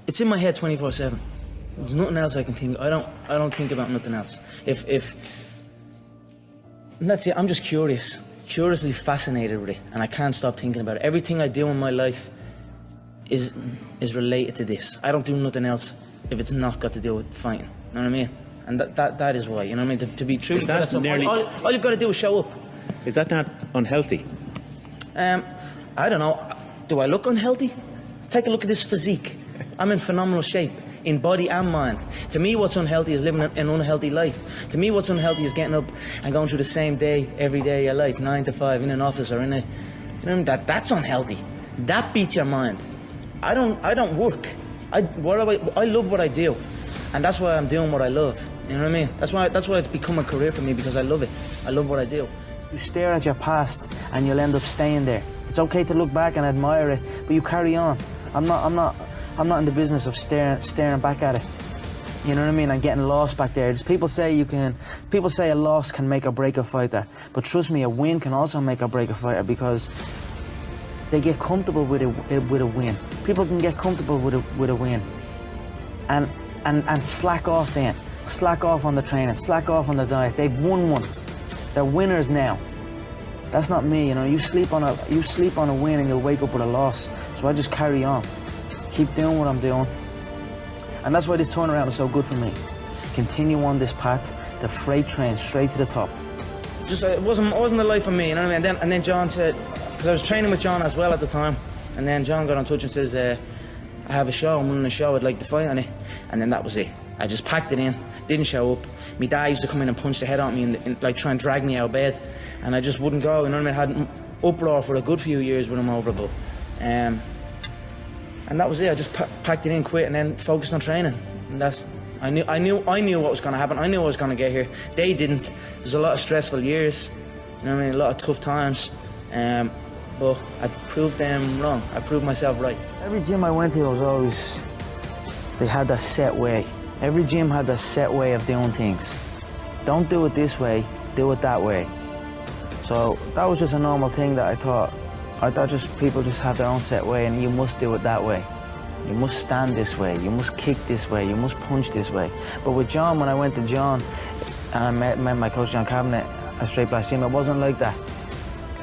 It's in my head 24/7. There's nothing else I can think. I don't think about nothing else. And that's it. I'm just curiously fascinated with it, and I can't stop thinking about it. Everything I do in my life is related to this. I don't do nothing else if it's not got to do with fighting. You know what I mean? And that is why. You know what I mean? To be truthful, all you've got to do is show up. Is that not unhealthy? I don't know. Do I look unhealthy? Take a look at this physique. I'm in phenomenal shape, in body and mind. To me, what's unhealthy is living an unhealthy life. To me, what's unhealthy is getting up and going through the same day every day of your life, 9 to 5, in an office or in a, you know, that's unhealthy. That beats your mind. I don't work. I love what I do, and that's why I'm doing what I love. You know what I mean? That's why it's become a career for me, because I love it. I love what I do. You stare at your past, and you'll end up staying there. It's okay to look back and admire it, but you carry on. I'm not in the business of staring back at it. You know what I mean? And getting lost back there. People say a loss can make or break a fighter, but trust me, a win can also make or break a fighter, because they get comfortable with a win. People can get comfortable with a win, and slack off then. Slack off on the training. Slack off on the diet. They've won one. They're winners now. That's not me. You know, you sleep on a win and you'll wake up with a loss. So I just carry on, keep doing what I'm doing, and that's why this turnaround is so good for me. Continue on this path, the freight train straight to the top. Just it wasn't the life for me, you know what I mean? And then John said, because I was training with John as well at the time, and then John got in touch and says, I have a show, I'm running a show, I'd like to fight on it. And then that was it. I just packed it in, didn't show up. My dad used to come in and punch the head out of me and like try and drag me out of bed, and I just wouldn't go, you know what I mean? I had an uproar for a good few years with him over, but and that was it. I just packed it in, quit, and then focused on training. And that's, I knew what was going to happen. I knew I was going to get here. They didn't. There's a lot of stressful years, you know what I mean? A lot of tough times, but I proved them wrong. I proved myself right. Every gym I went to was always, they had that set way. Every gym had that set way of doing things. Don't do it this way, do it that way. So that was just a normal thing that I thought just people just have their own set way, and you must do it that way. You must stand this way, you must kick this way, you must punch this way. But with John, when I went to John, and I met my coach John Cabinet at Straight Blast Gym, it wasn't like that.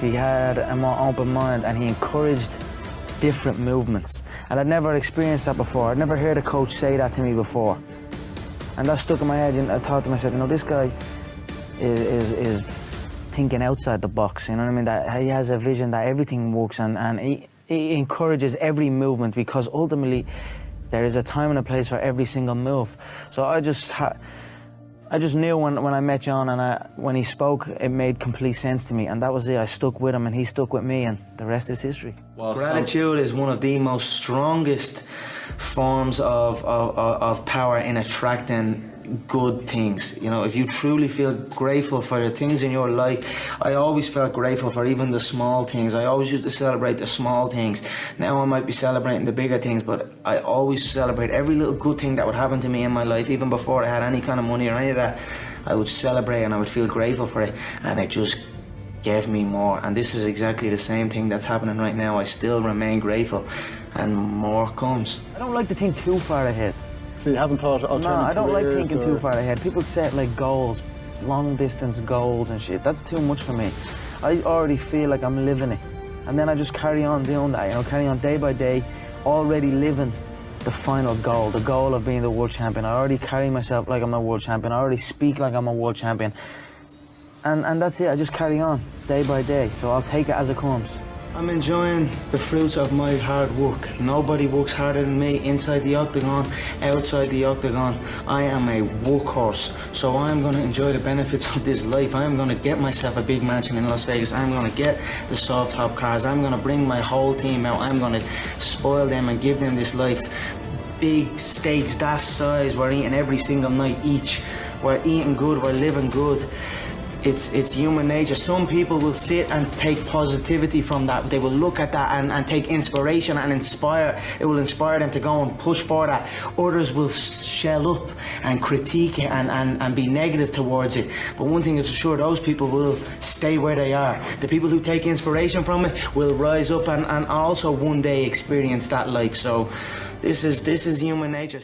He had a more open mind, and he encouraged different movements. And I'd never experienced that before. I'd never heard a coach say that to me before. And that stuck in my head, and I thought to myself, you know, this guy is thinking outside the box, you know what I mean? That he has a vision that everything works, and he encourages every movement, because ultimately there is a time and a place for every single move. So I just knew when I met John, and when he spoke, it made complete sense to me, and that was it. I stuck with him, and he stuck with me, and the rest is history. Well, gratitude is one of the most strongest forms of power in attracting good things. You know, if you truly feel grateful for the things in your life, I always felt grateful for even the small things. I always used to celebrate the small things. Now I might be celebrating the bigger things, but I always celebrate every little good thing that would happen to me in my life. Even before I had any kind of money or any of that, I would celebrate and I would feel grateful for it, and it just gave me more. And this is exactly the same thing that's happening right now. I still remain grateful, and more comes. I don't like to think too far ahead. So you haven't thought alternative No, I don't like thinking or... too far ahead. People set like goals, long distance goals and shit. That's too much for me. I already feel like I'm living it, and then I just carry on doing that, you know, carry on day by day, already living the final goal, the goal of being the world champion. I already carry myself like I'm a world champion. I already speak like I'm a world champion. And that's it. I just carry on day by day, so I'll take it as it comes. I'm enjoying the fruits of my hard work. Nobody works harder than me inside the octagon, outside the octagon. I am a workhorse, so I'm going to enjoy the benefits of this life. I'm going to get myself a big mansion in Las Vegas. I'm going to get the soft top cars. I'm going to bring my whole team out. I'm going to spoil them and give them this life. Big steaks that size, we're eating every single night each. We're eating good, we're living good. it's human nature. Some people will sit and take positivity from that. They will look at that and take inspiration and inspire. It will inspire them to go and push for that. Others will shell up and critique it and be negative towards it. But one thing is for sure, those people will stay where they are. The people who take inspiration from it will rise up and also one day experience that life. So this is human nature.